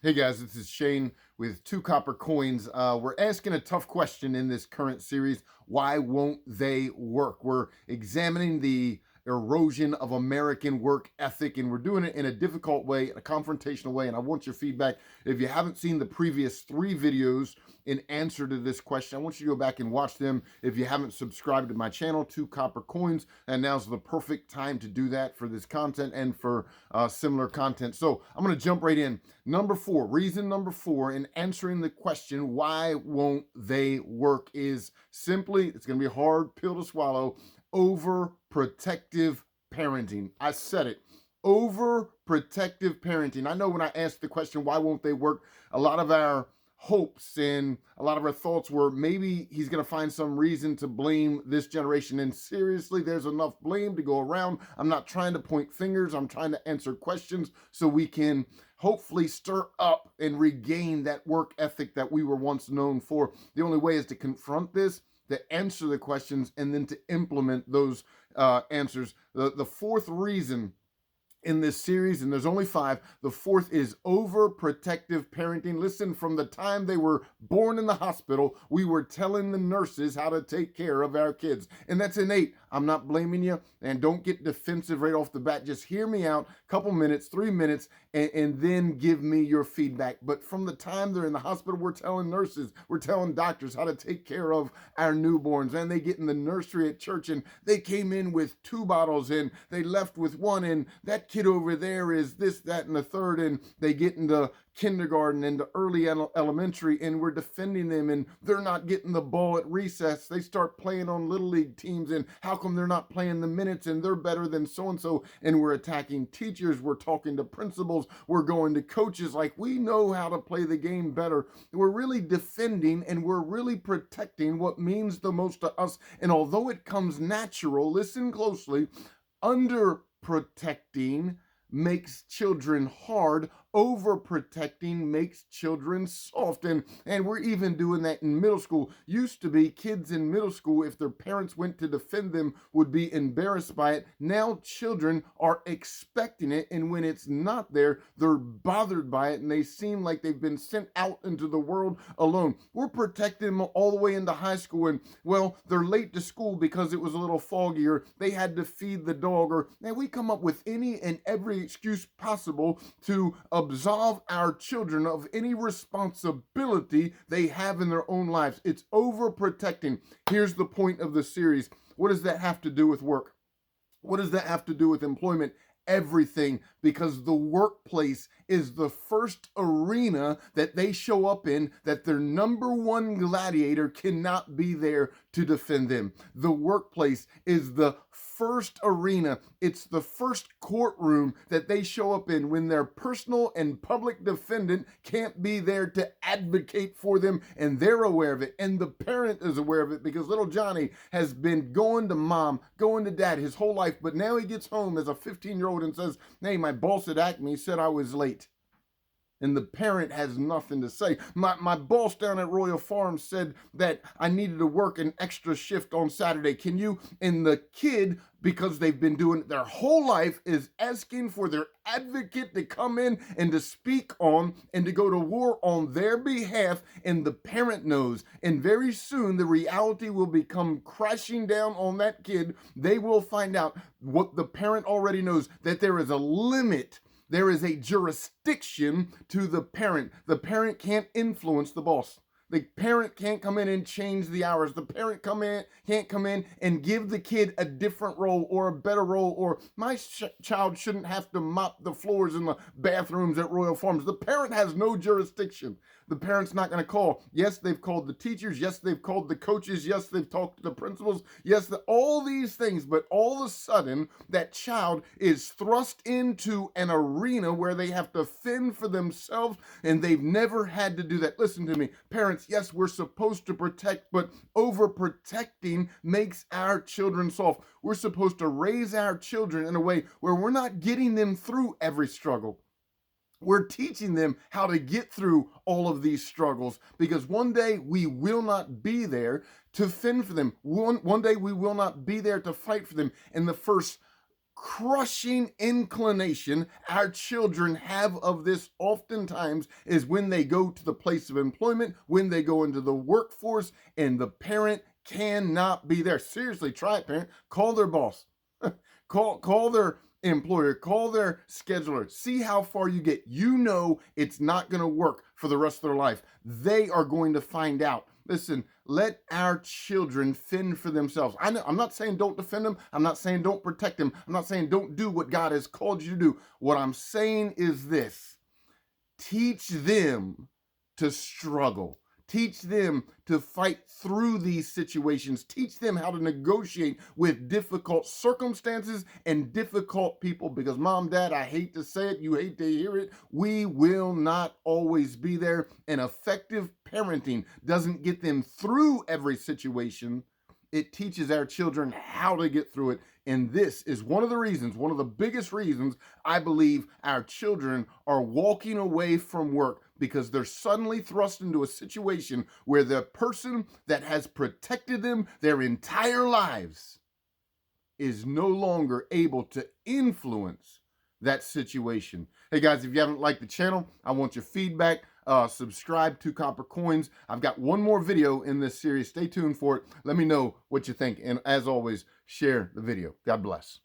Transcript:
Hey guys, this is Shane with Two Copper Coins. We're asking a tough question in this current series. Why won't they work? We're examining the erosion of American work ethic, and we're doing it in a difficult way, in a confrontational way. And I want your feedback. If you haven't seen the previous 3 videos in answer to this question, I want you to go back and watch them. If you haven't subscribed to my channel, Two Copper Coins, and now's the perfect time to do that for this content and for similar content. So I'm going to jump right in. Reason number four in answering the question, why won't they work, is simply, it's going to be a hard pill to swallow, overprotective parenting. I said it. Overprotective parenting. I know when I asked the question, why won't they work, a lot of our hopes and a lot of our thoughts were maybe he's going to find some reason to blame this generation. And seriously, there's enough blame to go around. I'm not trying to point fingers. I'm trying to answer questions so we can hopefully stir up and regain that work ethic that we were once known for. The only way is to confront this, to answer the questions, and then to implement those answers. The fourth reason in this series, and there's only 5. The fourth is overprotective parenting. Listen, from the time they were born in the hospital, we were telling the nurses how to take care of our kids. And that's innate. I'm not blaming you, and don't get defensive right off the bat. Just hear me out, couple minutes, 3 minutes, and then give me your feedback. But from the time they're in the hospital, we're telling nurses, we're telling doctors how to take care of our newborns. And they get in the nursery at church, and they came in with 2 bottles, and they left with 1, and that kid over there is this, that, and the third. And they get into kindergarten and early elementary, and we're defending them, and they're not getting the ball at recess. They start playing on little league teams, and how come they're not playing the minutes, and they're better than so-and-so. And we're attacking teachers, we're talking to principals, we're going to coaches like we know how to play the game better. We're really defending, and we're really protecting what means the most to us. And although it comes natural, listen closely, under protecting makes children hard. Overprotecting makes children soft. And we're even doing that in middle school. Used to be kids in middle school, if their parents went to defend them, would be embarrassed by it. Now children are expecting it, and when it's not there, they're bothered by it, and they seem like they've been sent out into the world alone. We're protecting them all the way into high school, and well, they're late to school because it was a little foggy, or they had to feed the dog, or man, we come up with any and every excuse possible to absolve our children of any responsibility they have in their own lives. It's overprotecting. Here's the point of the series. What does that have to do with work? What does that have to do with employment? Everything, because the workplace is the first arena that they show up in, that their number one gladiator cannot be there to defend them. The workplace is the first arena. It's the first courtroom that they show up in when their personal and public defendant can't be there to advocate for them, and they're aware of it, and the parent is aware of it, because little Johnny has been going to mom, going to dad his whole life, but now he gets home as a 15-year-old and says, hey, my boss at Acme said I was late. And the parent has nothing to say. My boss down at Royal Farms said that I needed to work an extra shift on Saturday. Can you? And the kid, because they've been doing it their whole life, is asking for their advocate to come in and to speak on and to go to war on their behalf. And the parent knows. And very soon the reality will become crashing down on that kid. They will find out what the parent already knows, that there is a limit. There is a jurisdiction to the parent. The parent can't influence the boss. The parent can't come in and change the hours. The parent can't come in and give the kid a different role or a better role, or my child shouldn't have to mop the floors in the bathrooms at Royal Farms. The parent has no jurisdiction. The parent's not going to call. Yes, they've called the teachers. Yes, they've called the coaches. Yes, they've talked to the principals. Yes, all these things. But all of a sudden, that child is thrust into an arena where they have to fend for themselves, and they've never had to do that. Listen to me, parents. Yes, we're supposed to protect, but overprotecting makes our children soft. We're supposed to raise our children in a way where we're not getting them through every struggle. We're teaching them how to get through all of these struggles, because one day we will not be there to fend for them. One day we will not be there to fight for them. And the first crushing inclination our children have of this oftentimes is when they go to the place of employment, when they go into the workforce, and the parent cannot be there. Seriously, try it, parent. Call their boss. Call their employer, call their scheduler, see how far you get. You know it's not going to work for the rest of their life. They are going to find out. Listen, let our children fend for themselves. I'm not saying don't defend them. I'm not saying don't protect them. I'm not saying don't do what God has called you to do. What I'm saying is this: teach them to struggle. Teach them to fight through these situations. Teach them how to negotiate with difficult circumstances and difficult people. Because mom, dad, I hate to say it, you hate to hear it, we will not always be there. And effective parenting doesn't get them through every situation. It teaches our children how to get through it. And this is one of the reasons, one of the biggest reasons I believe our children are walking away from work, because they're suddenly thrust into a situation where the person that has protected them their entire lives is no longer able to influence that situation. Hey guys, if you haven't liked the channel, I want your feedback. Subscribe to Copper Coins. I've got one more video in this series. Stay tuned for it. Let me know what you think. And as always, share the video. God bless.